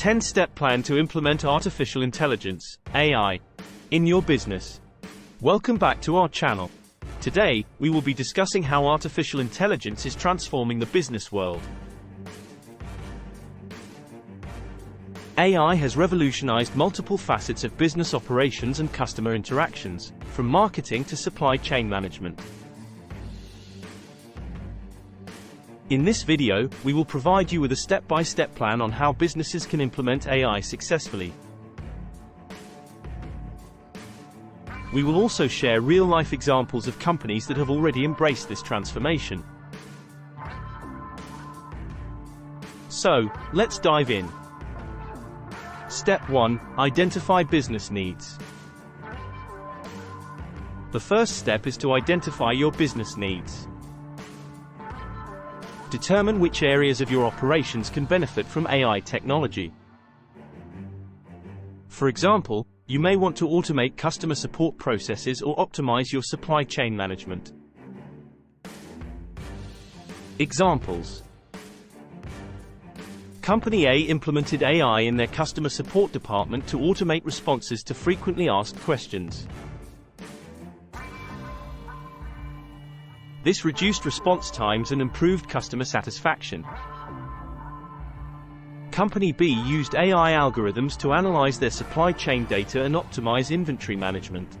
10-step plan to implement artificial intelligence, AI, in your business. Welcome back to our channel. Today, we will be discussing how artificial intelligence is transforming the business world. AI has revolutionized multiple facets of business operations and customer interactions, from marketing to supply chain management. In this video, we will provide you with a step-by-step plan on how businesses can implement AI successfully. We will also share real-life examples of companies that have already embraced this transformation. So, let's dive in. Step 1. Identify business needs. The first step is to identify your business needs. Determine which areas of your operations can benefit from AI technology. For example, you may want to automate customer support processes or optimize your supply chain management. Examples: Company A implemented AI in their customer support department to automate responses to frequently asked questions. This reduced response times and improved customer satisfaction. Company B used AI algorithms to analyze their supply chain data and optimize inventory management.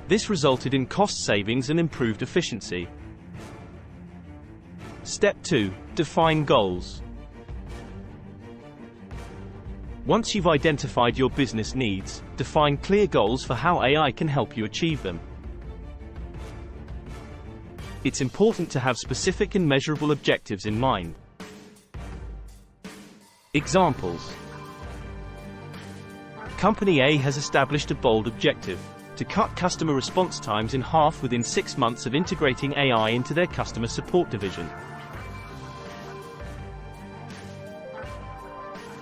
This resulted in cost savings and improved efficiency. Step 2. Define goals. Once you've identified your business needs, define clear goals for how AI can help you achieve them. It's important to have specific and measurable objectives in mind. Examples: Company A has established a bold objective to cut customer response times in half within 6 months of integrating AI into their customer support division.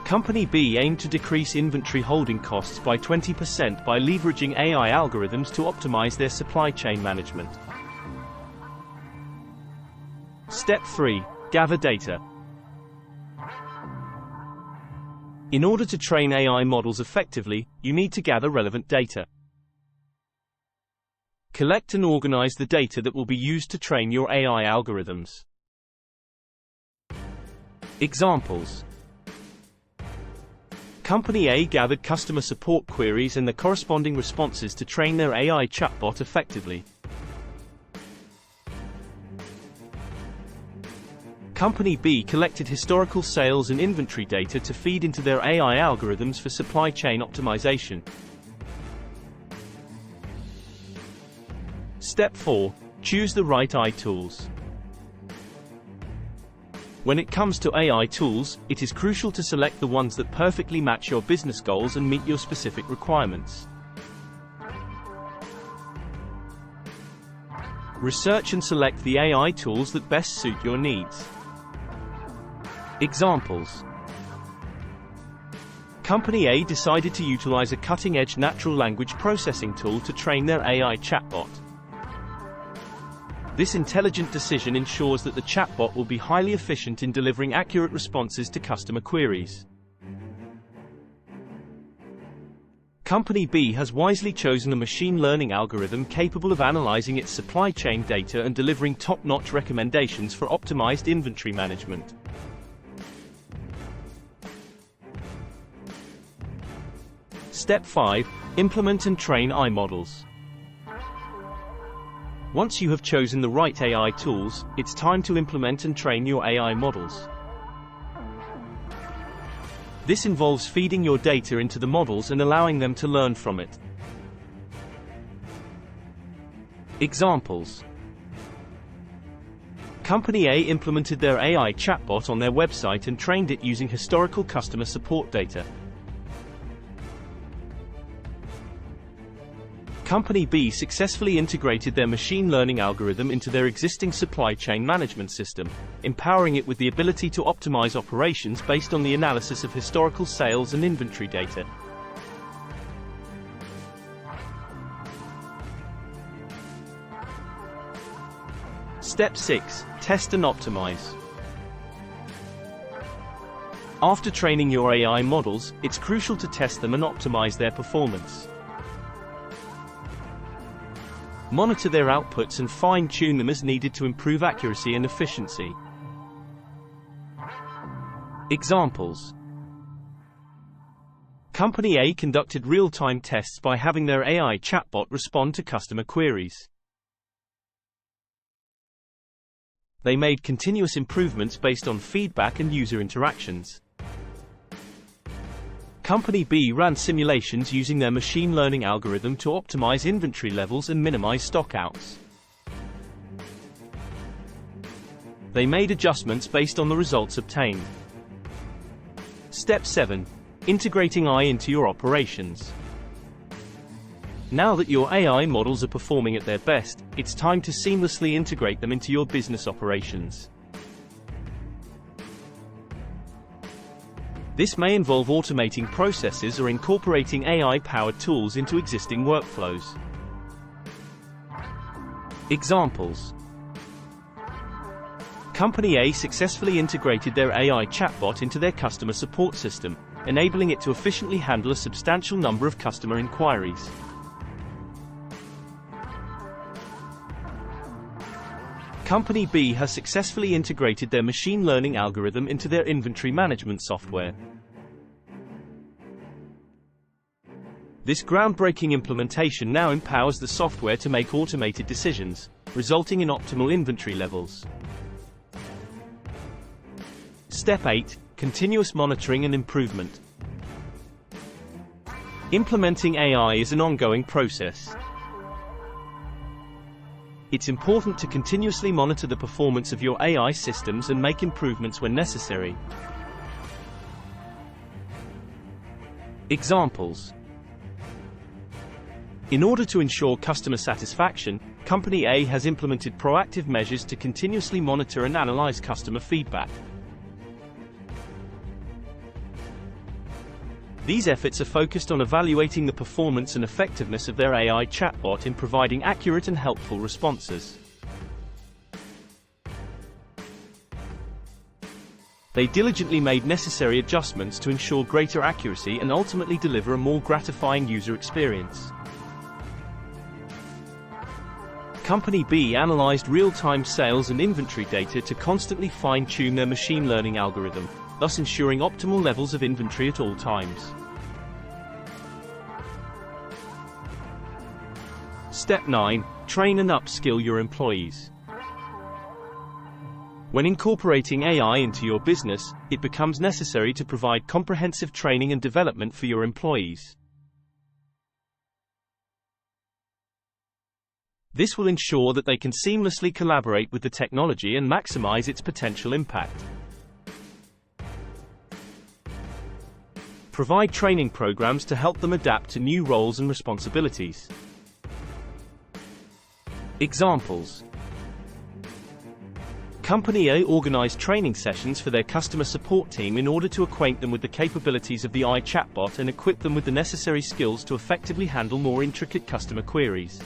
Company B aimed to decrease inventory holding costs by 20% by leveraging AI algorithms to optimize their supply chain management. Step 3. Gather data. In order to train AI models effectively, you need to gather relevant data. Collect and organize the data that will be used to train your AI algorithms. Examples: Company A gathered customer support queries and the corresponding responses to train their AI chatbot effectively. Company B collected historical sales and inventory data to feed into their AI algorithms for supply chain optimization. Step 4. Choose the right AI tools. When it comes to AI tools, it is crucial to select the ones that perfectly match your business goals and meet your specific requirements. Research and select the AI tools that best suit your needs. Examples: Company A decided to utilize a cutting-edge natural language processing tool to train their AI chatbot. This intelligent decision ensures that the chatbot will be highly efficient in delivering accurate responses to customer queries. Company B has wisely chosen a machine learning algorithm capable of analyzing its supply chain data and delivering top-notch recommendations for optimized inventory management. Step 5. Implement and train AI models. Once you have chosen the right AI tools, it's time to implement and train your AI models. This involves feeding your data into the models and allowing them to learn from it. Examples: Company A implemented their AI chatbot on their website and trained it using historical customer support data. Company B successfully integrated their machine learning algorithm into their existing supply chain management system, empowering it with the ability to optimize operations based on the analysis of historical sales and inventory data. Step 6. Test and optimize. After training your AI models, it's crucial to test them and optimize their performance. Monitor their outputs and fine-tune them as needed to improve accuracy and efficiency. Examples. Company A conducted real-time tests by having their AI chatbot respond to customer queries. They made continuous improvements based on feedback and user interactions. Company B ran simulations using their machine learning algorithm to optimize inventory levels and minimize stockouts. They made adjustments based on the results obtained. Step 7. Integrating AI into your operations. Now that your AI models are performing at their best, it's time to seamlessly integrate them into your business operations. This may involve automating processes or incorporating AI-powered tools into existing workflows. Examples. Company A successfully integrated their AI chatbot into their customer support system, enabling it to efficiently handle a substantial number of customer inquiries. Company B has successfully integrated their machine learning algorithm into their inventory management software. This groundbreaking implementation now empowers the software to make automated decisions, resulting in optimal inventory levels. Step 8. Continuous monitoring and improvement. Implementing AI is an ongoing process. It's important to continuously monitor the performance of your AI systems and make improvements when necessary. Examples. In order to ensure customer satisfaction, Company A has implemented proactive measures to continuously monitor and analyze customer feedback. These efforts are focused on evaluating the performance and effectiveness of their AI chatbot in providing accurate and helpful responses. They diligently made necessary adjustments to ensure greater accuracy and ultimately deliver a more gratifying user experience. Company B analyzed real-time sales and inventory data to constantly fine-tune their machine learning algorithm, thus ensuring optimal levels of inventory at all times. Step 9. Train and upskill your employees. When incorporating AI into your business, it becomes necessary to provide comprehensive training and development for your employees. This will ensure that they can seamlessly collaborate with the technology and maximize its potential impact. Provide training programs to help them adapt to new roles and responsibilities. Examples. Company A organized training sessions for their customer support team in order to acquaint them with the capabilities of the AI chatbot and equip them with the necessary skills to effectively handle more intricate customer queries.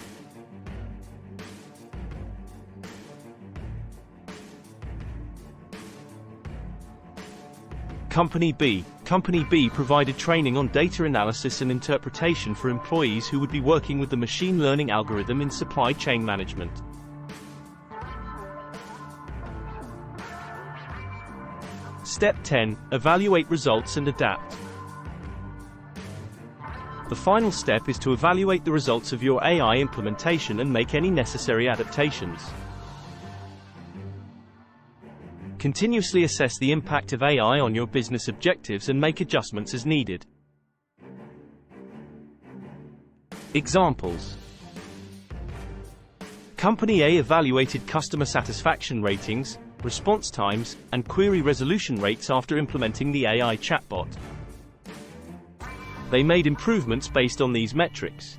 Company B provided training on data analysis and interpretation for employees who would be working with the machine learning algorithm in supply chain management. Step 10. Evaluate results and adapt. The final step is to evaluate the results of your AI implementation and make any necessary adaptations. Continuously assess the impact of AI on your business objectives and make adjustments as needed. Examples. Company A evaluated customer satisfaction ratings, response times, and query resolution rates after implementing the AI chatbot. They made improvements based on these metrics.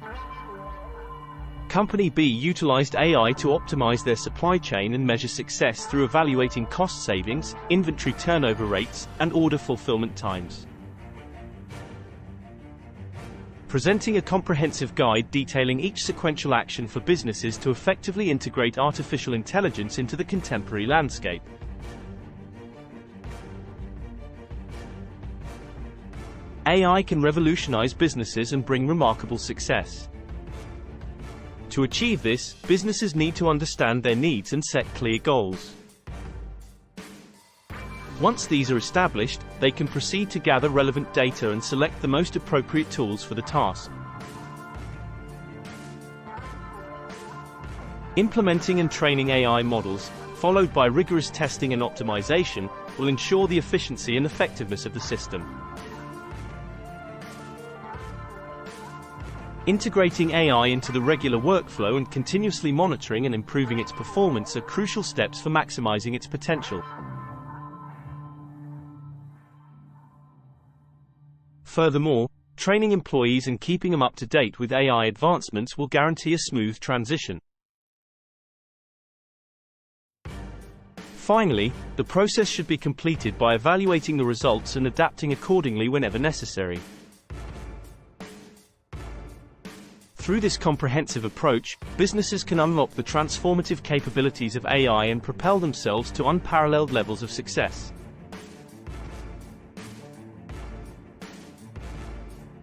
Company B utilized AI to optimize their supply chain and measure success through evaluating cost savings, inventory turnover rates, and order fulfillment times. Presenting a comprehensive guide detailing each sequential action for businesses to effectively integrate artificial intelligence into the contemporary landscape. AI can revolutionize businesses and bring remarkable success. To achieve this, businesses need to understand their needs and set clear goals. Once these are established, they can proceed to gather relevant data and select the most appropriate tools for the task. Implementing and training AI models, followed by rigorous testing and optimization, will ensure the efficiency and effectiveness of the system. Integrating AI into the regular workflow and continuously monitoring and improving its performance are crucial steps for maximizing its potential. Furthermore, training employees and keeping them up to date with AI advancements will guarantee a smooth transition. Finally, the process should be completed by evaluating the results and adapting accordingly whenever necessary. Through this comprehensive approach, businesses can unlock the transformative capabilities of AI and propel themselves to unparalleled levels of success.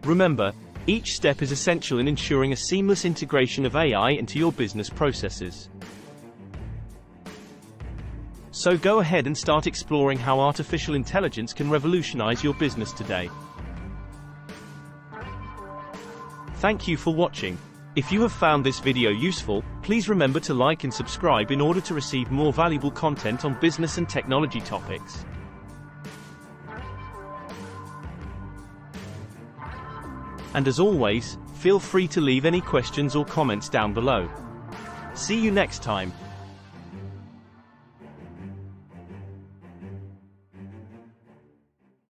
Remember, each step is essential in ensuring a seamless integration of AI into your business processes. So go ahead and start exploring how artificial intelligence can revolutionize your business today. Thank you for watching. If you have found this video useful, please remember to like and subscribe in order to receive more valuable content on business and technology topics. And as always, feel free to leave any questions or comments down below. See you next time.